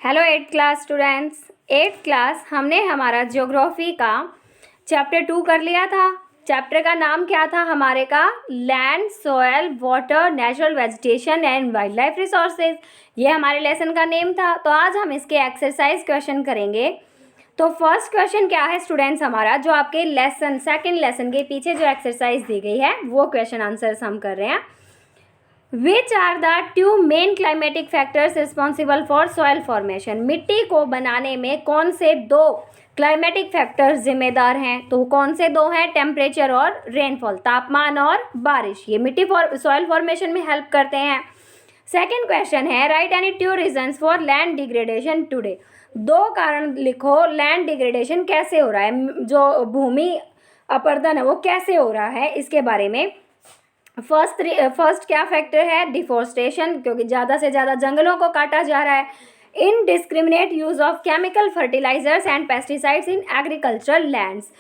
Hello eighth class students. Eighth class हमने हमारा geography का चैप्टर 2 कर लिया था। चैप्टर का नाम क्या था हमारे का? Land, soil, water, natural vegetation and wild life resources. ये हमारे लेसन का नेम था। तो आज हम इसके एक्सरसाइज क्वेश्चन करेंगे। तो फर्स्ट क्वेश्चन क्या है स्टूडेंट्स हमारा, जो आपके लेसन सेकेंड लेसन के पीछे जो एक्सरसाइज दी गई है वो क्वेश्चन आंसर्स हम कर रहे हैं। Which are the two main climatic factors responsible for soil formation? मिट्टी को बनाने में कौन से दो क्लाइमेटिक फैक्टर्स जिम्मेदार हैं? तो कौन से दो हैं? टेम्परेचर और रेनफॉल, तापमान और बारिश। ये मिट्टी सॉइल फॉर्मेशन में हेल्प करते हैं। सेकेंड क्वेश्चन है, right any two reasons for land degradation today. दो कारण लिखो, लैंड डिग्रेडेशन कैसे हो रहा है, जो भूमि अपरदन है वो कैसे हो रहा है, इसके बारे में। फर्स्ट क्या फैक्टर है? डिफोरेस्टेशन, क्योंकि ज़्यादा से ज़्यादा जंगलों को काटा जा रहा है। Indiscriminate use of chemical fertilisers and pesticides in agricultural lands.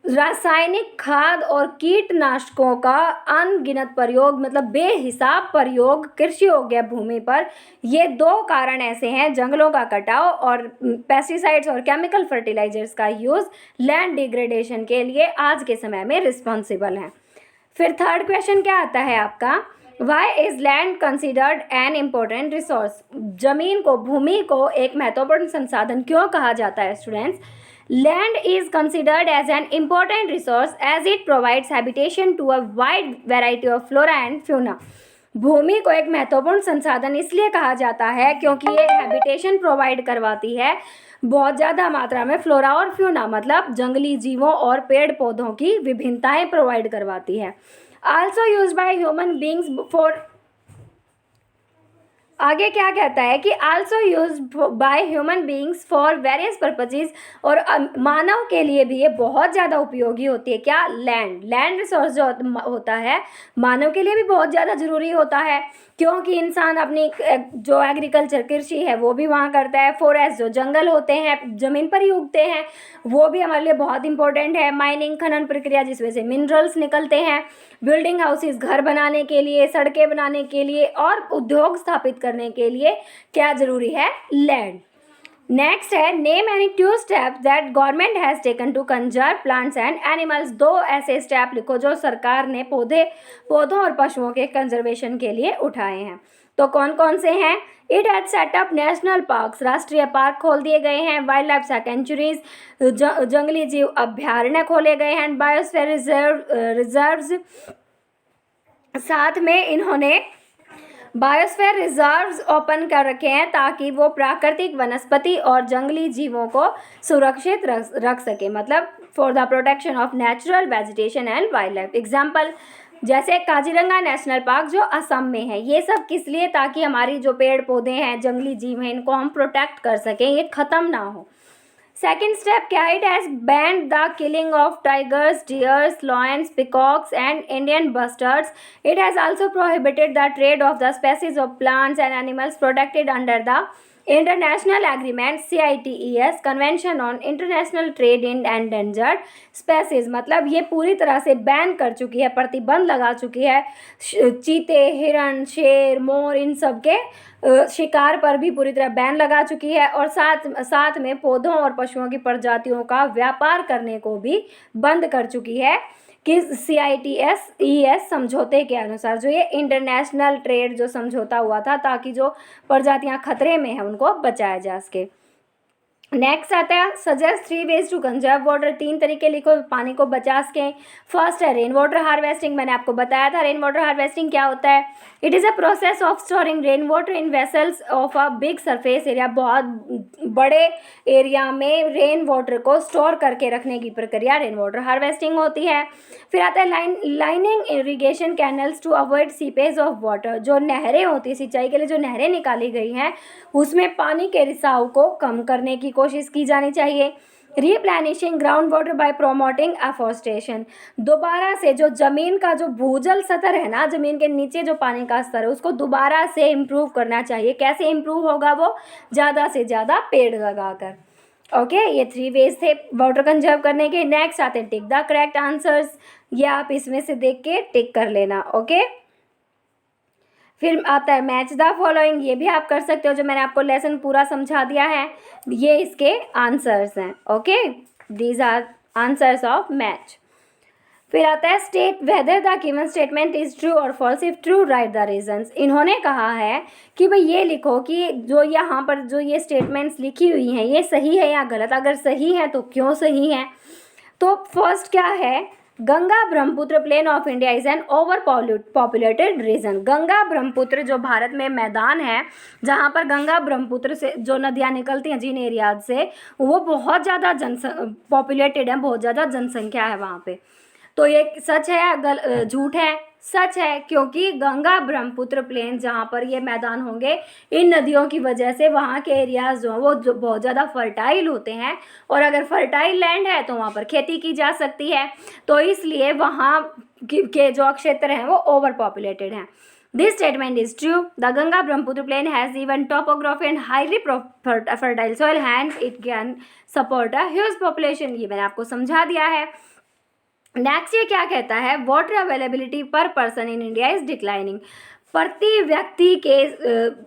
रासायनिक खाद और कीटनाशकों का अनगिनत प्रयोग, मतलब बेहिसाब प्रयोग कृषि योग्य भूमि पर। ये दो कारण ऐसे हैं, जंगलों का कटाव और पेस्टिसाइड्स और केमिकल फर्टिलाइजर्स का यूज़ लैंड डिग्रेडेशन के लिए आज के समय में रिस्पॉन्सिबल हैं। फिर थर्ड क्वेश्चन क्या आता है आपका, why is land considered an important resource. जमीन को, भूमि को एक महत्वपूर्ण संसाधन क्यों कहा जाता है students? Land is considered as an important resource as it provides habitation to a wide variety of flora and fauna. भूमि को एक महत्वपूर्ण संसाधन इसलिए कहा जाता है क्योंकि ये हैबिटेशन प्रोवाइड करवाती है बहुत ज़्यादा मात्रा में फ्लोरा और फ्यूना, मतलब जंगली जीवों और पेड़ पौधों की विभिन्नताएं प्रोवाइड करवाती है। Also use by human beings for, आगे क्या कहता है कि also use by human beings for various purposes, और मानव के लिए भी ये बहुत ज़्यादा उपयोगी होती है। क्या? लैंड रिसोर्स जो होता है मानव के लिए भी बहुत ज़्यादा ज़रूरी होता है, क्योंकि इंसान अपनी जो एग्रीकल्चर कृषि है वो भी वहाँ करता है। फॉरेस्ट जो जंगल होते हैं ज़मीन पर ही उगते हैं वो भी हमारे लिए बहुत इंपॉर्टेंट है। माइनिंग, खनन प्रक्रिया जिस वजह से मिनरल्स निकलते हैं। बिल्डिंग हाउसेस, घर बनाने के लिए, सड़कें बनाने के लिए और उद्योग स्थापित करने के लिए क्या जरूरी है? लैंड। नेक्स्ट है, name any two steps that government has taken to conserve plants and animals. दो ऐसे स्टेप लिखो जो सरकार ने पौधों और पशुओं के कंजर्वेशन के लिए उठाए हैं। तो कौन कौन से हैं? It has setup national parks, राष्ट्रीय पार्क खोल दिए गए हैं। वाइल्ड लाइफ सेंचुरीज, जंगली जीव अभ्यारण्य खोले गए हैं। बायोस्फीयर रिजर्व्स, साथ में इन्होंने बायोस्फीयर रिजर्व्स ओपन कर रखे हैं ताकि वो प्राकृतिक वनस्पति और जंगली जीवों को सुरक्षित रख सके, मतलब for the protection of natural vegetation and wild life. Example जैसे काजीरंगा नेशनल पार्क जो असम में है, ये सब किस लिए? ताकि हमारी जो पेड़ पौधे हैं, जंगली जीव हैं, इनको हम प्रोटेक्ट कर सकें, ये ख़त्म ना हो। सेकेंड स्टेप क्या है? It has band the killing of tigers, dears, lions, peacocks and Indian bustards. It has also prohibited the trade off the species of plants and animals protected under the international agreement CITES, convention on international trade in endangered species. मतलब ये पूरी तरह से ban कर चुकी है, प्रतिबंध लगा चुकी है चीते, हिरण, शेर, मोर, इन सब के शिकार पर भी पूरी तरह बैन लगा चुकी है। और साथ में पौधों और पशुओं की प्रजातियों का व्यापार करने को भी बंद कर चुकी है कि CITES समझौते के अनुसार, जो ये इंटरनेशनल ट्रेड जो समझौता हुआ था, ताकि जो प्रजातियां खतरे में हैं उनको बचाया जा सके। नेक्स्ट आता है, suggest 3 ways to conserve water. 3 तरीके लिखो पानी को बचा सकें। फर्स्ट है रेन वाटर हार्वेस्टिंग, मैंने आपको बताया था रेन वाटर हार्वेस्टिंग क्या होता है। It is a process of storing rain water in vessels of a big surface area. बहुत बड़े एरिया में रेन वाटर को स्टोर करके रखने की प्रक्रिया रेन वाटर हार्वेस्टिंग होती है। फिर आता है lining irrigation canals to avoid seepage of water. जो नहरें होती हैं, सिंचाई के लिए जो नहरें निकाली गई हैं उसमें पानी के रिसाव को कम करने की कोशिश की जानी चाहिए। Replenishing ground water bye promoting afforestation. दोबारा से जो जमीन का जो भूजल स्तर है ना, जमीन के नीचे जो पानी का स्तर है, उसको दोबारा से इम्प्रूव करना चाहिए। कैसे इम्प्रूव होगा वो? ज़्यादा से ज़्यादा पेड़ लगाकर। ओके, ये 3 ways थे वाटर कंजर्व करने के। नेक्स्ट आते हैं टिक द करेक्ट आंसर्स। ये आप इसमें से देख के टिक कर लेना। ओके, फिर आता है मैच द फॉलोइंग, ये भी आप कर सकते हो, जो मैंने आपको लेसन पूरा समझा दिया है। ये इसके आंसर्स हैं। Okay, these are answers of match. फिर आता है state whether the given statement is true और false, if true write the reasons. इन्होंने कहा है कि भाई ये लिखो कि जो यहाँ पर जो ये स्टेटमेंट्स लिखी हुई हैं ये सही है या गलत, अगर सही है तो क्यों सही है। तो फर्स्ट क्या है, Ganga Brahmaputra plain of India is an overpopulated region. Ganga Brahmaputra जो भारत में मैदान है जहाँ पर गंगा ब्रह्मपुत्र से जो नदियाँ निकलती हैं जिन एरियाज से, वो बहुत ज़्यादा पॉपुलेटेड है, बहुत ज़्यादा जनसंख्या है वहाँ पे। तो ये सच है या झूठ है? सच है, क्योंकि गंगा ब्रह्मपुत्र प्लेन जहाँ पर ये मैदान होंगे, इन नदियों की वजह से वहाँ के एरियाज जो हैं वो बहुत ज़्यादा फर्टाइल होते हैं, और अगर फर्टाइल लैंड है तो वहाँ पर खेती की जा सकती है, तो इसलिए वहाँ के जो क्षेत्र हैं वो ओवर पॉपुलेटेड हैं। This statement is true. The Ganga Brahmaputra plain has even topography and highly fertile soil, hence it can support a huge population. ये मैंने आपको समझा दिया है। नेक्स्ट ये क्या कहता है, water availability per person in India is declining. प्रति व्यक्ति के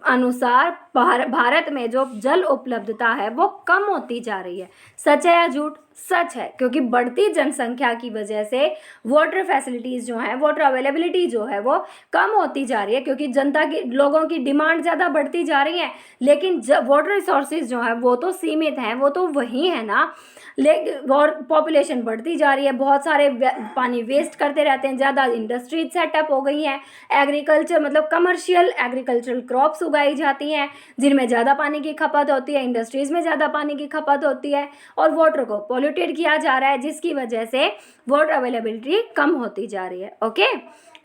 अनुसार भारत में जो जल उपलब्धता है वो कम होती जा रही है। सच है या झूठ? सच है, क्योंकि बढ़ती जनसंख्या की वजह से वाटर फैसिलिटीज़ जो हैं, वाटर अवेलेबिलिटी जो है वो कम होती जा रही है, क्योंकि जनता की लोगों की डिमांड ज़्यादा बढ़ती जा रही है, लेकिन वाटर रिसोर्सेज जो हैं वो तो सीमित हैं, वो तो वही है ना। लेकिन और पॉपुलेशन बढ़ती जा रही है, बहुत सारे पानी वेस्ट करते रहते हैं, ज़्यादा इंडस्ट्रीज सेटअप हो गई हैं, एग्रीकल्चर मतलब कमर्शियल एग्रीकल्चरल क्रॉप्स उगाई जाती हैं जिनमें ज़्यादा पानी की खपत होती है, इंडस्ट्रीज़ में ज़्यादा पानी की खपत होती है, और वाटर को पोल्यूटेड किया जा रहा है, जिसकी वजह से वाटर अवेलेबिलिटी कम होती जा रही है। Okay,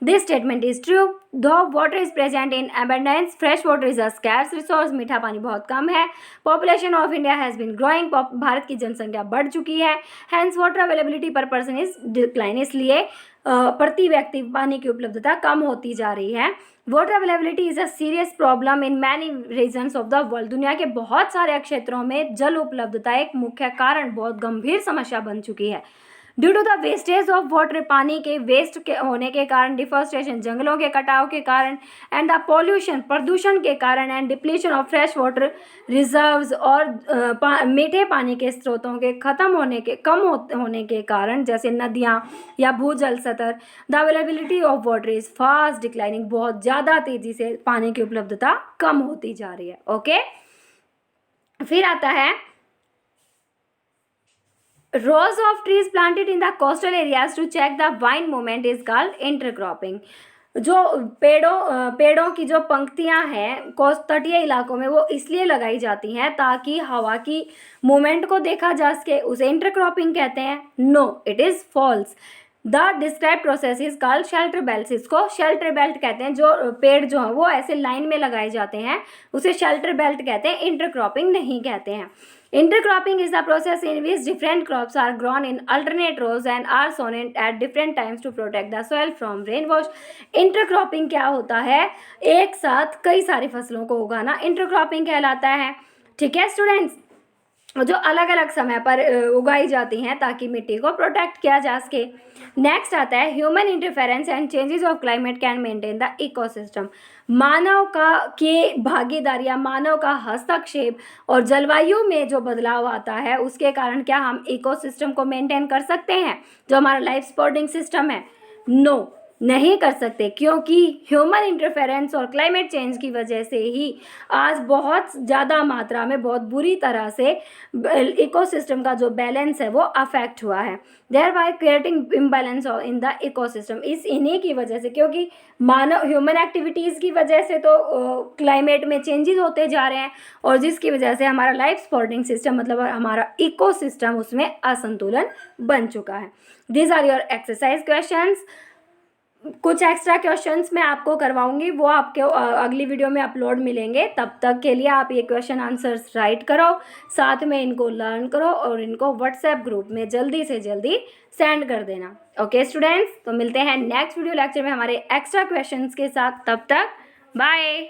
this statement is true. Though water is present in abundance, fresh water is a scarce resource, मीठा पानी बहुत कम है। Population of India has been growing, भारत की जनसंख्या बढ़ चुकी है। Hence water availability per person is decline, इसलिए प्रति व्यक्ति पानी की उपलब्धता कम होती जा रही है। Water availability is a serious problem in many reasons of the world, दुनिया के बहुत सारे क्षेत्रों में जल उपलब्धता एक मुख्य कारण, बहुत गंभीर समस्या बन चुकी है। Due to the wastage of water, पानी के वेस्ट के होने के कारण, डिफॉरेस्टेशन जंगलों के कटाव के कारण, एंड द पॉल्यूशन प्रदूषण के कारण, and depletion of fresh water reserves और मीठे पानी के स्रोतों के कम होने के कारण, जैसे नदियाँ या भूजल स्तर, the availability of water is fast declining, बहुत ज़्यादा तेज़ी से पानी की उपलब्धता कम होती जा रही है। ओके, फिर आता है rows of trees planted in the coastal areas to check the wind movement is called intercropping। जो पेड़ों की जो पंक्तियां हैं तटीय इलाकों में, वो इसलिए लगाई जाती हैं ताकि हवा की मूवमेंट को देखा जा सके, उसे इंटरक्रॉपिंग कहते हैं। No, it is false. The describe process is called shelter belt, इसको शेल्टर बेल्ट कहते हैं। जो पेड़ जो हैं वो ऐसे लाइन में लगाए जाते हैं, उसे शेल्टर बेल्ट कहते हैं, इंटरक्रॉपिंग नहीं कहते हैं। Intercropping is the process in which different crops are grown in alternate rows and are sown at different times to protect the soil from rainwash। Intercropping क्या होता है? एक साथ कई सारी फसलों को उगाना इंटरक्रॉपिंग कहलाता है। ठीक है स्टूडेंट्स, जो अलग अलग समय पर उगाई जाती हैं ताकि मिट्टी को प्रोटेक्ट किया जा सके। नेक्स्ट आता है human interference and changes of climate can maintain the ecosystem. मानव की भागीदारी या मानव का हस्तक्षेप और जलवायु में जो बदलाव आता है उसके कारण क्या हम इकोसिस्टम को मेंटेन कर सकते हैं, जो हमारा लाइफ सपोर्टिंग सिस्टम है? नो, नहीं कर सकते, क्योंकि ह्यूमन इंटरफेरेंस और क्लाइमेट चेंज की वजह से ही आज बहुत ज़्यादा मात्रा में, बहुत बुरी तरह से इकोसिस्टम का जो बैलेंस है वो अफेक्ट हुआ है। Thereby creating imbalance in the ecosystem, इन्हीं की वजह से, क्योंकि मानव ह्यूमन एक्टिविटीज़ की वजह से तो क्लाइमेट में चेंजेस होते जा रहे हैं, और जिसकी वजह से हमारा लाइफ सपोर्टिंग सिस्टम मतलब हमारा इकोसिस्टम उसमें असंतुलन बन चुका है। These are your exercise questions. कुछ एक्स्ट्रा क्वेश्चंस मैं आपको करवाऊंगी, वो आपके अगली वीडियो में अपलोड मिलेंगे। तब तक के लिए आप ये क्वेश्चन आंसर्स राइट करो, साथ में इनको लर्न करो और इनको व्हाट्सएप ग्रुप में जल्दी से जल्दी सेंड कर देना। ओके स्टूडेंट्स, तो मिलते हैं नेक्स्ट वीडियो लेक्चर में हमारे एक्स्ट्रा क्वेश्चंस के साथ। तब तक बाय।